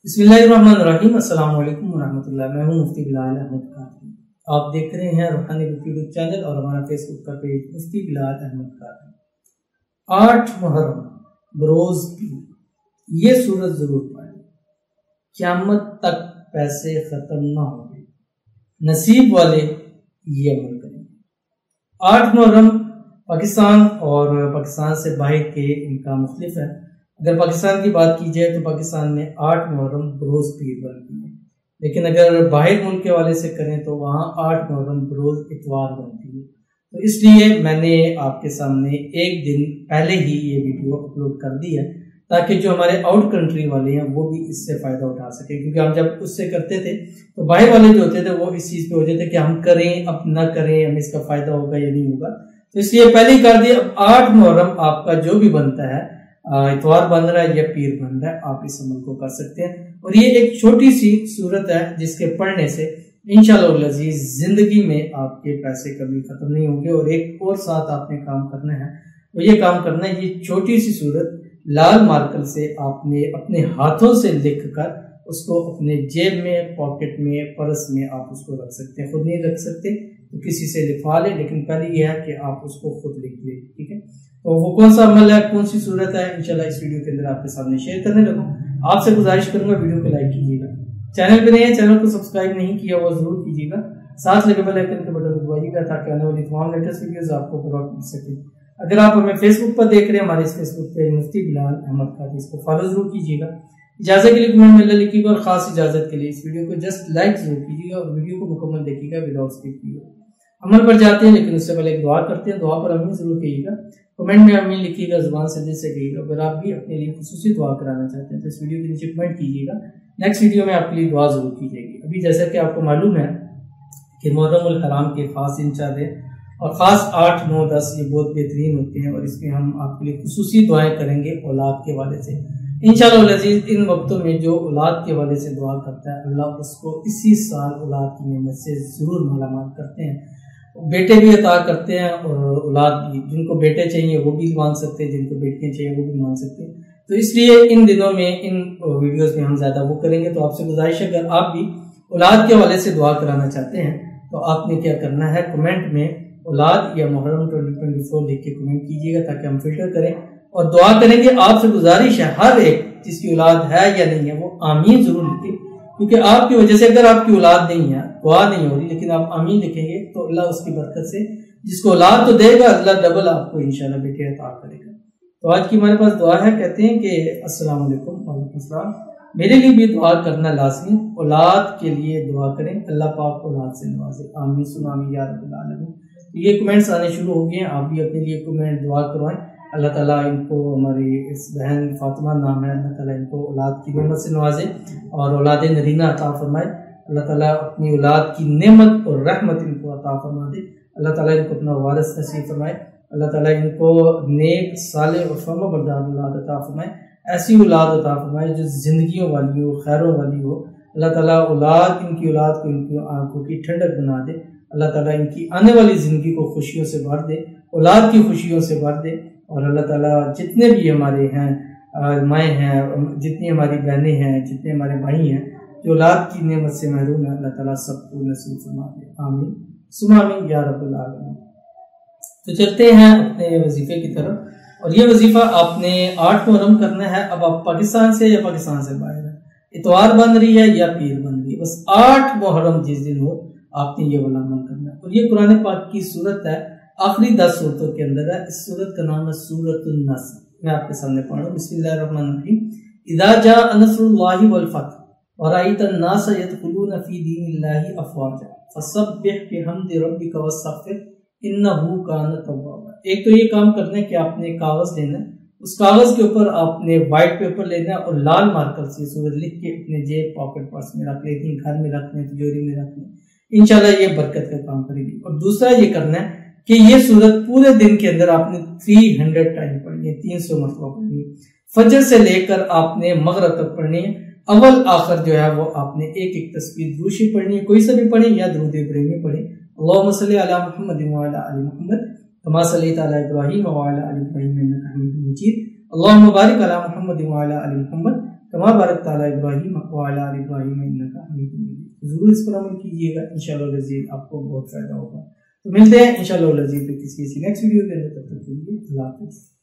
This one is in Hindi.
बिस्मिल्लाहिर्रहमानिर्रहीम। अस्सलाम वालेकुम वरहमतुल्लाह। मैं हूं मुफ्ती बिलाल अहमद कादरी। आप देख रहे हैं रूहानी बुक यूट्यूब चैनल और हमारा फेसबुक का पेज मुफ्ती बिलाल अहमद कादरी। 8 मुहर्रम बरोज पीर, ये सूरत जरूर पढ़ें, क़यामत तक पैसे खत्म ना होंगे, नसीब वाले ये अमल करेंगे। 8 मुहर्रम पाकिस्तान और पाकिस्तान से बाहर के इनका मुख्तलिफ है। अगर पाकिस्तान की बात की जाए तो पाकिस्तान में 8 मुहर्रम बरोज पीर बनती है, लेकिन अगर बाहर मुल्क के वाले से करें तो वहाँ 8 मुहर्रम बरोज इतवार बनती है। तो इसलिए मैंने आपके सामने एक दिन पहले ही ये वीडियो अपलोड कर दी है ताकि जो हमारे आउट कंट्री वाले हैं वो भी इससे फ़ायदा उठा सके, क्योंकि हम जब उससे करते थे तो बाहर वाले जो होते थे वो इस चीज़ पे होते थे कि हम करें अब ना करें, हमें इसका फ़ायदा होगा या नहीं होगा। तो इसलिए पहले ही कर दिया। अब 8 मुहर्रम आपका जो भी बनता है, इतवार बन रहा है या पीर बन रहा है, आप इस अमल को कर सकते हैं। और ये एक छोटी सी सूरत है जिसके पढ़ने से इंशाअल्लाह अज़ीज़ जिंदगी में आपके पैसे कभी खत्म नहीं होंगे। और एक और साथ आपने काम करना है, तो ये काम करना है, ये छोटी सी सूरत लाल मार्कर से आपने अपने हाथों से लिख कर उसको अपने जेब में, पॉकेट में, पर्स में आप उसको रख सकते हैं। खुद नहीं रख सकते तो किसी से लिखवा लें, लेकिन पहले यह है कि आप उसको खुद लिख लें। ठीक है, तो वो कौन सा अमल है, कौन सी सूरत है, इंशाल्लाह इस वीडियो के अंदर आपके सामने शेयर करने लगूं। आपसे गुजारिश करूंगा वीडियो को लाइक कीजिएगा, चैनल पे नए हैं चैनल को सब्सक्राइब नहीं किया वो जरूर कीजिएगा, साथ लगे बेल आइकन के बटन को दबाइएगा ताकि आने वाली तमाम लेटेस्ट वीडियोस आपको बर वक्त मिल सके। अगर आप हमें फेसबुक पर देख रहे हैं, हमारे इस फेसबुक पेज मुफ्ती बिलाल अहमद कादरी, इसको फॉलो जरूर कीजिएगा। इजाजत के लिए कमेंट में लिखिएगा और खास इजाजत के लिए इस वीडियो को जस्ट लाइक जरूर कीजिएगा और वीडियो को मुकम्मल देखिएगा विदाउट स्किप किए। अमल पर जाते हैं, लेकिन उससे पहले एक दुआ करते हैं। दुआ पर आमीन जरूर कहिएगा, कमेंट में आमीन लिखिएगा, जुबान से दिल से कहिएगा। अगर आप भी अपने लिए खुसूसी दुआ कराना चाहते हैं तो इस वीडियो के नीचे कमेंट कीजिएगा, नेक्स्ट वीडियो में आपके लिए दुआ जरूर की जाएगी। अभी जैसा कि आपको मालूम है कि मुहर्रमुल हराम के खास इंचार्ज है और खास 8, 9, 10 ये बहुत बेहतरीन होते हैं और इसमें हम आपके लिए खुसूसी दुआएं करेंगे औलाद के वाले से इंशाअल्लाह अज़ीज़। इन वक्तों में जो औलाद के वाले से दुआ करता है, अल्लाह उसको इसी साल औलाद की नेमत से जरूर मालामाल करते हैं। बेटे भी अता करते हैं और औलाद भी, जिनको बेटे चाहिए वो भी मांग सकते हैं, जिनको बेटियां चाहिए वो भी मांग सकते हैं। तो इसलिए इन दिनों में इन वीडियोस में हम ज्यादा वो करेंगे। तो आपसे गुजारिश है, अगर आप भी औलाद के हवाले से दुआ कराना चाहते हैं तो आपने क्या करना है, कमेंट में औलाद या मुहर्रम 2024 लिख के कमेंट कीजिएगा ताकि हम फिल्टर करें और दुआ करेंगे। आपसे गुजारिश है, हर एक जिसकी औलाद है या नहीं है वो आमीन जरूर लिखे, क्योंकि आपकी वजह से अगर आपकी औलाद नहीं है, दुआ नहीं हो रही, लेकिन आप आमीन लिखेंगे तो अल्लाह उसकी बरकत से जिसको औलाद तो देगा, अल्लाह डबल आपको इंशाल्लाह बेटे अता करेगा। तो आज की हमारे पास दुआ है, कहते हैं कि अस्सलाम वालेकुम वालेकुम सलाम, मेरे लिए भी दुआ करना लाजमी, औलाद के लिए दुआ करें, अल्लाह पाक औलाद से नवाजे, आमीन सुन आमीन या रब्बल आलमीन। ये कमेंट्स आने शुरू हो गए हैं, आप भी अपने लिए कमेंट दुआ करवाएं। अल्लाह ताला इनको, हमारी इस बहन फातिमा नाम है, अल्लाह ताला इनको औलाद की नेमत से नवाजे और औलाद नरीना अता फरमाए। अल्लाह ताला अपनी औलाद की नेमत और रहमत इनको अता फरमा दे। अल्लाह ताला इनको अपना वारिस नसीब फरमाए। अल्लाह ताला इनको नेक साले और फर्माबरदार औलाद अता फरमाए, ऐसी औलाद अता फरमाए जो जिंदगियों वाली हो, खैरों वाली हो। अल्लाह ताला औलाद, इनकी औलाद को इनकी आंखों की ठंडक बना दे। अल्लाह ताला इनकी आने वाली जिंदगी को खुशियों से भर दे, औलाद की खुशियों से भर दे। और अल्लाह ताला जितने भी हमारे हैं माएँ हैं, जितनी हमारी बहनें हैं, जितने हमारे भाई हैं जो औलाद की नेमत से महरूम है, अल्लाह ताला सबको नसीब फरमा दे, आमीन सुम्मा आमीन या रब्बल आलमीन। तो चलते हैं अपने वजीफे की तरफ, और ये वजीफा आपने 8 मुहर्रम करना है। अब आप पाकिस्तान से या पाकिस्तान से बाहर है, इतवार बन रही है या पीर बन रही है, बस 8 मुहर्रम जिस दिन हो आपने ये वाला अमल करना है। और ये कुरान पाक की सूरत है, आखिरी 10 सूरतों के अंदर है। इस सूरत का नाम है सूरतुन नस्र। मैं आपके सामने पढ़ रहा हूं, बिस्मिल्लाहिर्रहमानिर्रहीम। इज़ा जाअ नस्रुल्लाहि वल फतह व रअयतन नास यदखुलून फी दीनिल्लाहि अफ़वाजा फसब्बिह बिहम्दि रब्बिका वस्तग़फिर इन्नहु कान तव्वाबा। एक तो ये काम करना है कि आपने कागज लेना है, उस कागज के ऊपर आपने व्हाइट पेपर लेना है और लाल मार्कर से सूरत लिख के अपने जेब, पॉकेट, पर्स में रख लेनी, घर में रखने, तिजोरी में रखने, इंशाल्लाह ये बरकत का काम करेगी। और दूसरा ये करना है कि ये सूरत पूरे दिन के अंदर आपने 300 टाइम पढ़नी है, 300 मरतबा पढ़नी है। फजर से लेकर आपने मगरिब तक पढ़नी है। अव्वल आखिर जो है वो आपने एक एक तस्बीह दुरूशी पढ़नी है, कोई सा भी पढ़े या दुरूद इब्राहिमी पढ़े। अल्लाहुम्मा सल्ली अला मुहम्मद व अला आलि मुहम्मद कमा सल्लैता अला इब्राहीम व अला आलि इब्राहीम इन्नका हमीदुम मजीद। अल्लाहुम्मा बारिक अला मुहम्मद व अला आलि मुहम्मद कमा बारक ताला इब्राहिम व अला आलि इब्राहिम इन्नका हमीदुम मजीद। जरूर इस पर अमल कीजिएगा, इंशाअल्लाह अज़ीज़ आपको बहुत फायदा होगा। तो मिलते हैं इंशाअल्लाह अज़ीज़ किसी नेक्स्ट वीडियो के अंदर, तब तक के लिए अल्लाह हाफ़िज़।